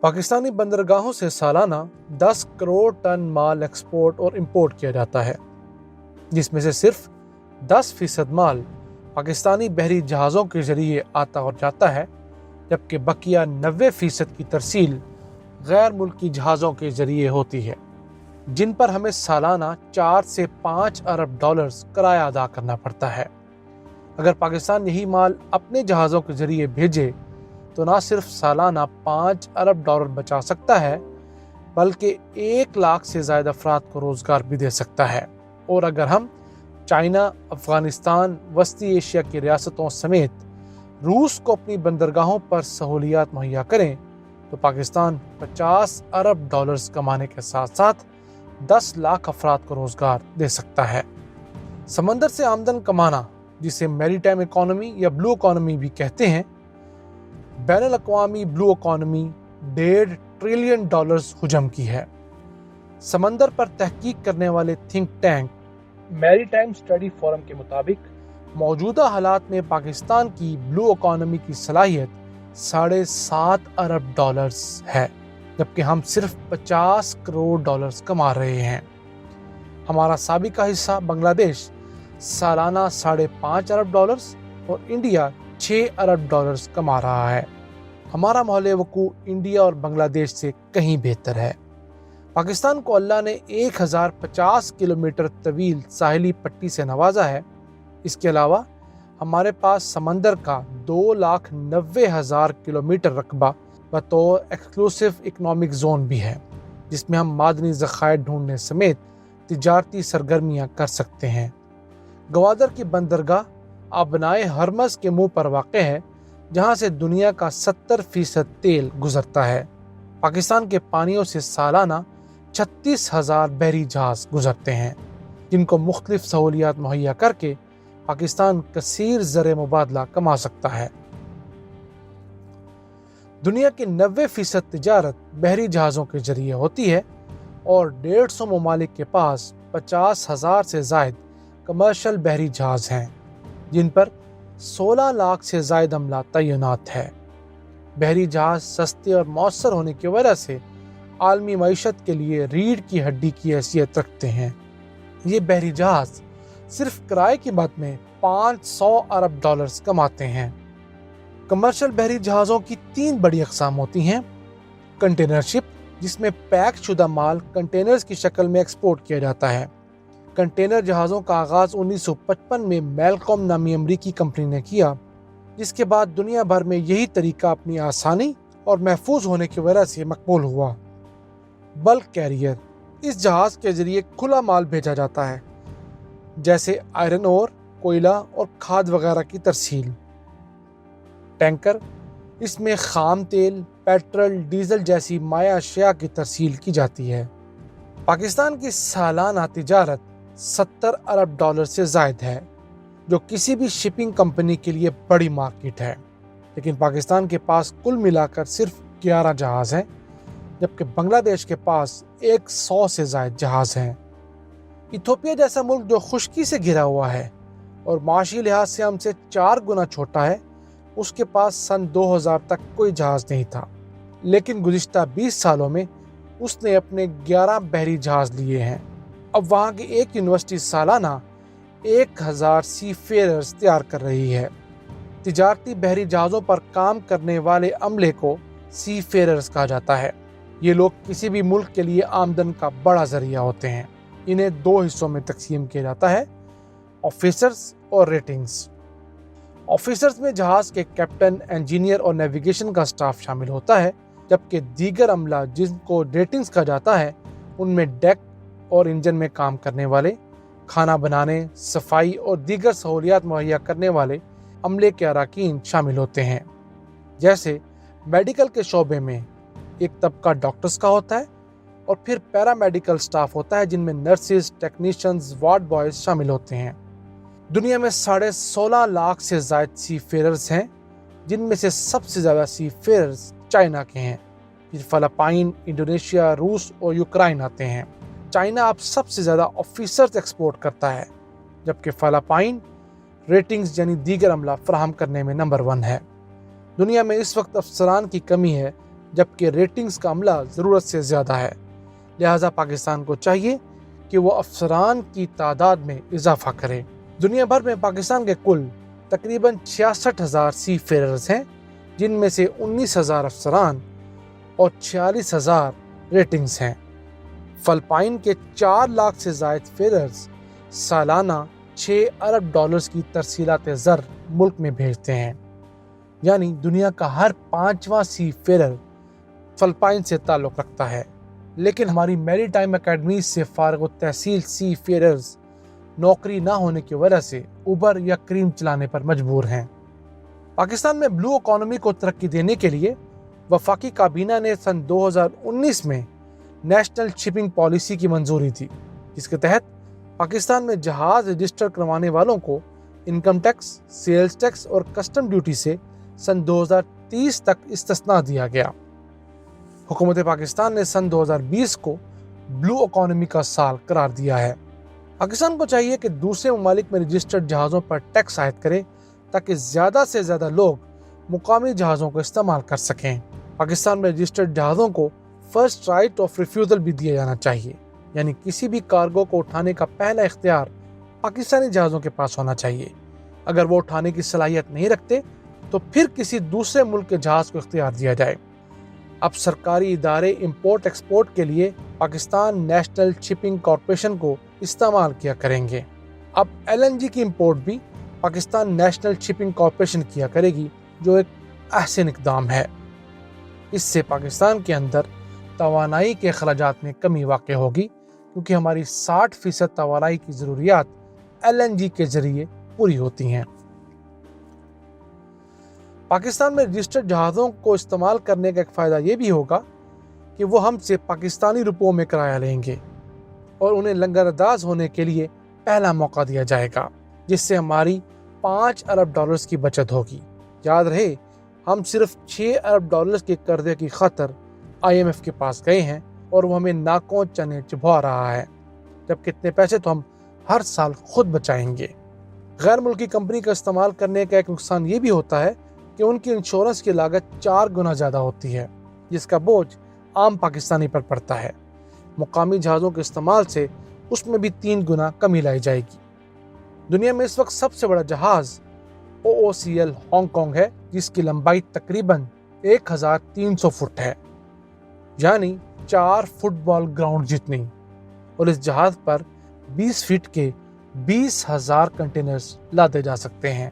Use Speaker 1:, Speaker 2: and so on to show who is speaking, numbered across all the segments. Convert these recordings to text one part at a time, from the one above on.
Speaker 1: पाकिस्तानी बंदरगाहों से सालाना 10 करोड़ टन माल एक्सपोर्ट और इंपोर्ट किया जाता है, जिसमें से सिर्फ 10% माल पाकिस्तानी बहरी जहाज़ों के जरिए आता और जाता है, जबकि बकिया 90% की तरसील गैर मुल्की जहाज़ों के जरिए होती है, जिन पर हमें सालाना 4 से 5 अरब डॉलर्स किराया अदा करना पड़ता है। अगर पाकिस्तान यही माल अपने जहाज़ों के जरिए भेजे तो ना सिर्फ सालाना 5 अरब डॉलर बचा सकता है, बल्कि 1 लाख से ज़्यादा अफराद को रोज़गार भी दे सकता है। और अगर हम चाइना, अफ़गानिस्तान, वस्ती एशिया की रियासतों समेत रूस को अपनी बंदरगाहों पर सहूलियात मुहैया करें तो पाकिस्तान 50 अरब डॉलर्स कमाने के साथ साथ 10 लाख अफराद को रोज़गार दे सकता है। समंदर से आमदन कमाना, जिसे मैरीटाइम इकोनॉमी या ब्लू इकोनॉमी भी कहते हैं, बैनुल-अक़वामी ब्लू इकोनॉमी 1.5 ट्रिलियन डॉलर्स हुजम की है। समंदर पर तहकीक करने वाले think tank maritime study forum के मुताबिक मौजूदा हालात में पाकिस्तान की ब्लू इकोनॉमी की सलाहियत 7.5 अरब डॉलर्स है, जबकि हम सिर्फ 50 करोड़ डॉलर्स कमा रहे हैं। हमारा साबिका हिस्सा बांग्लादेश सालाना 5.5 अरब डॉलर्स और इंडिया 6 अरब डॉलर्स कमा रहा है। हमारा मौले वकू इंडिया और बांग्लादेश से कहीं बेहतर है। पाकिस्तान को अल्लाह ने 1050 किलोमीटर तवील साहिली पट्टी से नवाजा है। इसके अलावा हमारे पास समंदर का 2,90,000 किलोमीटर रकबा बतौर एक्सक्लूसिव इकनॉमिक जोन भी है, जिसमें हम मादनी ज़खायर ढूंढने समेत तिजारती सरगर्मियाँ कर सकते हैं। गवादर की बंदरगाह आबनाए हरमस के मुंह पर वाक़ है, जहां से दुनिया का 70% तेल गुजरता है। पाकिस्तान के पानियों से सालाना 36,000 बहरी जहाज़ गुजरते हैं, जिनको मुख्तलिफ सहूलियात मुहैया करके पाकिस्तान कसीर ज़र मुबादला कमा सकता है। दुनिया की 90% तिजारत बहरी जहाज़ों के जरिए होती है और 150 ममालिक के पास 50,000 से ज़ायद कमर्शल बहरी जहाज़ हैं, जिन पर 16 लाख से ज़ायद अमला तैनात है। बहरी जहाज़ सस्ते और मौसर होने की वजह से आलमी मईशत के लिए रीढ़ की हड्डी की हैसियत रखते हैं। ये बहरी जहाज़ सिर्फ किराए की मद में 500 अरब डॉलर्स कमाते हैं। कमर्शल बहरी जहाज़ों की 3 बड़ी अक़साम होती हैं। कंटेनर शिप, जिसमें पैक शुदा माल कंटेनर्स की शक्ल में एक्सपोर्ट किया जाता है। कंटेनर जहाज़ों का आगाज़ 1955 में मैलकॉम नामी अमरीकी कंपनी ने किया, जिसके बाद दुनिया भर में यही तरीका अपनी आसानी और महफूज होने की वजह से मकबूल हुआ। बल्क कैरियर, इस जहाज़ के ज़रिए खुला माल भेजा जाता है, जैसे आयरन ओर, कोयला और खाद वगैरह की तरसील। टैंकर, इसमें खाम तेल, पेट्रोल, डीजल जैसी माया अशिया की तरसील की जाती है। पाकिस्तान की सालाना तिजारत 70 अरब डॉलर से ज़ायद है, जो किसी भी शिपिंग कंपनी के लिए बड़ी मार्केट है। लेकिन पाकिस्तान के पास कुल मिलाकर सिर्फ 11 जहाज़ हैं, जबकि बांग्लादेश के पास 100 से ज़ायद जहाज़ हैं। इथोपिया जैसा मुल्क जो खुश्की से घिरा हुआ है और माशी लिहाज से हमसे 4 गुना छोटा है, उसके पास सन 2000 तक कोई जहाज़ नहीं था, लेकिन गुज़िश्ता 20 सालों में उसने अपने 11 बहरी जहाज़ लिए हैं। अब वहाँ की एक यूनिवर्सिटी सालाना 1000 सी फेयरर्स तैयार कर रही है। तिजारती बहरी जहाज़ों पर काम करने वाले अमले को सी फेयरर्स कहा जाता है। ये लोग किसी भी मुल्क के लिए आमदन का बड़ा ज़रिया होते हैं। इन्हें 2 हिस्सों में तकसीम किया जाता है, ऑफिसर्स और रेटिंग्स। ऑफिसर्स में जहाज़ के कैप्टन, इंजीनियर और नेविगेशन का स्टाफ शामिल होता है, जबकि दीगर अमला, जिनको रेटिंग्स कहा जाता है, उनमें डेक और इंजन में काम करने वाले, खाना बनाने, सफाई और दीगर सहूलियात मुहैया करने वाले अमले के अरकान शामिल होते हैं। जैसे मेडिकल के शोबे में एक तबका डॉक्टर्स का होता है और फिर पैरामेडिकल स्टाफ होता है, जिनमें नर्सेज, टेक्नीशियंस, वार्ड बॉयज शामिल होते हैं। दुनिया में 16.5 लाख से ज़ायद सी फेयरर्स हैं, जिनमें से सबसे ज़्यादा सी फेयरर्स चाइना के हैं। फिर फिलिपाइन, इंडोनेशिया, रूस और यूक्रेन आते हैं। चाइना अब सबसे ज़्यादा ऑफिसर्स एक्सपोर्ट करता है, जबकि फिलिपाइन रेटिंग्स यानी दीगर अमला फराहम करने में नंबर 1 है। दुनिया में इस वक्त अफसरान की कमी है, جبکہ ریٹنگز کا عملہ ضرورت سے زیادہ ہے۔ لہٰذا پاکستان کو چاہیے کہ وہ افسران کی تعداد میں اضافہ کرے۔ دنیا بھر میں پاکستان کے کل تقریباً 66,000 سی فیررز ہیں، جن میں سے 19,000 افسران اور 46,000 ریٹنگز ہیں۔ فلپائن کے 4 لاکھ سے زائد فیررز سالانہ $6 ارب کی ترسیلات زر ملک میں بھیجتے ہیں، یعنی دنیا کا ہر 5واں سی فیرر فلپائن سے تعلق رکھتا ہے۔ لیکن ہماری میری ٹائم اکیڈمیز سے فارغ التحصیل سی فیررز نوکری نہ ہونے کی وجہ سے اوبر یا کریم چلانے پر مجبور ہیں۔ پاکستان میں بلو اکانومی کو ترقی دینے کے لیے وفاقی کابینہ نے سن 2019 میں نیشنل شپنگ پالیسی کی منظوری دی، جس کے تحت پاکستان میں جہاز رجسٹر کروانے والوں کو انکم ٹیکس، سیلز ٹیکس اور کسٹم ڈیوٹی سے سن 2030 تک استثناء دیا گیا۔ حکومت پاکستان نے سن 2020 کو بلو اکانومی کا سال قرار دیا ہے۔ پاکستان کو چاہیے کہ دوسرے ممالک میں رجسٹرڈ جہازوں پر ٹیکس عائد کرے تاکہ زیادہ سے زیادہ لوگ مقامی جہازوں کو استعمال کر سکیں۔ پاکستان میں رجسٹرڈ جہازوں کو فرسٹ رائٹ آف ریفیوزل بھی دیا جانا چاہیے، یعنی کسی بھی کارگو کو اٹھانے کا پہلا اختیار پاکستانی جہازوں کے پاس ہونا چاہیے۔ اگر وہ اٹھانے کی صلاحیت نہیں رکھتے تو پھر کسی دوسرے ملک کے جہاز کو اختیار دیا جائے۔ اب سرکاری ادارے امپورٹ ایکسپورٹ کے لیے پاکستان نیشنل شپنگ کارپوریشن کو استعمال کیا کریں گے۔ اب LNG کی امپورٹ بھی پاکستان نیشنل شپنگ کارپوریشن کیا کرے گی، جو ایک احسن اقدام ہے۔ اس سے پاکستان کے اندر توانائی کے اخراجات میں کمی واقع ہوگی، کیونکہ ہماری 60% توانائی کی ضروریات LNG کے ذریعے پوری ہوتی ہیں۔ پاکستان میں رجسٹرڈ جہازوں کو استعمال کرنے کا ایک فائدہ یہ بھی ہوگا کہ وہ ہم سے پاکستانی روپوں میں کرایہ لیں گے اور انہیں لنگر انداز ہونے کے لیے پہلا موقع دیا جائے گا، جس سے ہماری $5 ارب کی بچت ہوگی۔ یاد رہے، ہم صرف $6 ارب کے قرضے کی خاطر IMF کے پاس گئے ہیں اور وہ ہمیں ناکوں چنے چبھا رہا ہے، جب کتنے پیسے تو ہم ہر سال خود بچائیں گے۔ غیر ملکی کمپنی کا استعمال کرنے کا ایک نقصان یہ بھی ہوتا ہے کہ ان کی انشورنس کی لاگت 4 گنا زیادہ ہوتی ہے، جس کا بوجھ عام پاکستانی پر پڑتا ہے۔ مقامی جہازوں کے استعمال سے اس میں بھی 3 گنا کمی لائی جائے گی۔ دنیا میں اس وقت سب سے بڑا جہاز OOCL ہانگ کانگ ہے، جس کی لمبائی تقریباً 1300 فٹ ہے، یعنی 4 فٹ بال گراؤنڈ جتنی، اور اس جہاز پر 20 فٹ کے 20,000 کنٹینرز لادے جا سکتے ہیں۔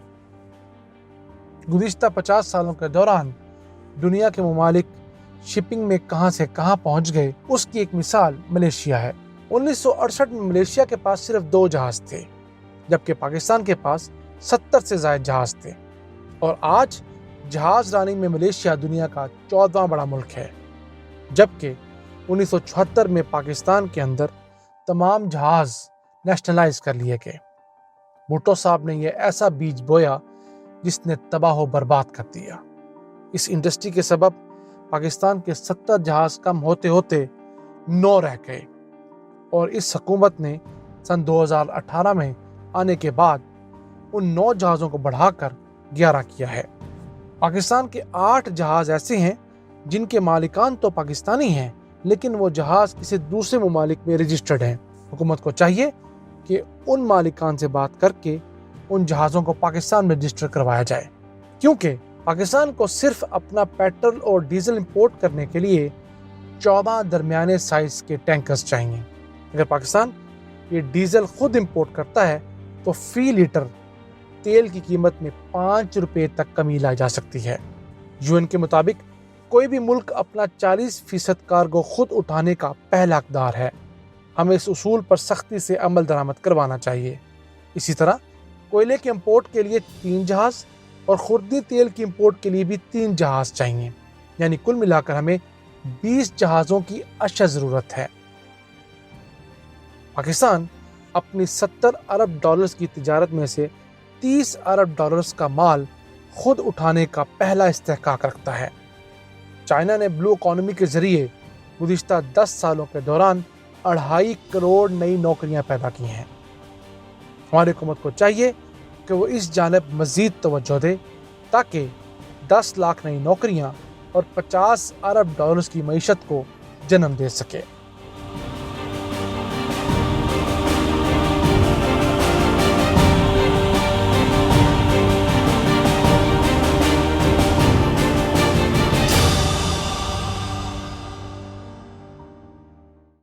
Speaker 1: گزشتہ 50 سالوں کے دوران دنیا کے ممالک شپنگ میں کہاں سے کہاں پہنچ گئے، اس کی ایک مثال ملیشیا ہے۔ 1968 میں ملیشیا کے پاس صرف 2 جہاز تھے، جبکہ پاکستان کے پاس 70 سے زائد جہاز تھے، اور آج جہاز رانی میں ملیشیا دنیا کا 14واں بڑا ملک ہے، جبکہ 1974 میں پاکستان کے اندر تمام جہاز نیشنلائز کر لیے گئے۔ بھٹو صاحب نے یہ ایسا بیج بویا جس نے تباہ و برباد کر دیا۔ اس انڈسٹری کے سبب پاکستان کے 70 جہاز کم ہوتے ہوتے 9 رہ گئے، اور اس حکومت نے سن 2018 میں آنے کے بعد ان 9 جہازوں کو بڑھا کر 11 کیا ہے۔ پاکستان کے 8 جہاز ایسے ہیں جن کے مالکان تو پاکستانی ہیں، لیکن وہ جہاز کسی دوسرے ممالک میں رجسٹرڈ ہیں۔ حکومت کو چاہیے کہ ان مالکان سے بات کر کے ان جہازوں کو پاکستان میں رجسٹر کروایا جائے، کیونکہ پاکستان کو صرف اپنا پیٹرول اور ڈیزل امپورٹ کرنے کے لیے 14 درمیانے سائز کے ٹینکرز چاہیے۔ اگر پاکستان یہ ڈیزل خود امپورٹ کرتا ہے تو فی لیٹر تیل کی قیمت میں $5 تک کمی لائی جا سکتی ہے۔ UN کے مطابق کوئی بھی ملک اپنا 40% کارگو خود اٹھانے کا پہلا حقدار ہے۔ ہمیں اس اصول پر سختی سے عمل درآمد کروانا چاہیے۔ اسی طرح کوئلے کے امپورٹ کے لیے 3 جہاز اور خوردنی تیل کی امپورٹ کے لیے بھی 3 جہاز چاہیے، یعنی کل ملا کر ہمیں 20 جہازوں کی اشد ضرورت ہے۔ پاکستان اپنی $70 ارب کی تجارت میں سے $30 ارب کا مال خود اٹھانے کا پہلا استحقاق رکھتا ہے۔ چائنا نے بلو اکانومی کے ذریعے گزشتہ 10 سالوں کے دوران 2.5 کروڑ نئی نوکریاں پیدا کی ہیں۔ ہماری حکومت کو چاہیے کہ وہ اس جانب مزید توجہ دے تاکہ 10 لاکھ نئی نوکریاں اور 50 ارب ڈالرز کی معیشت کو جنم دے سکے۔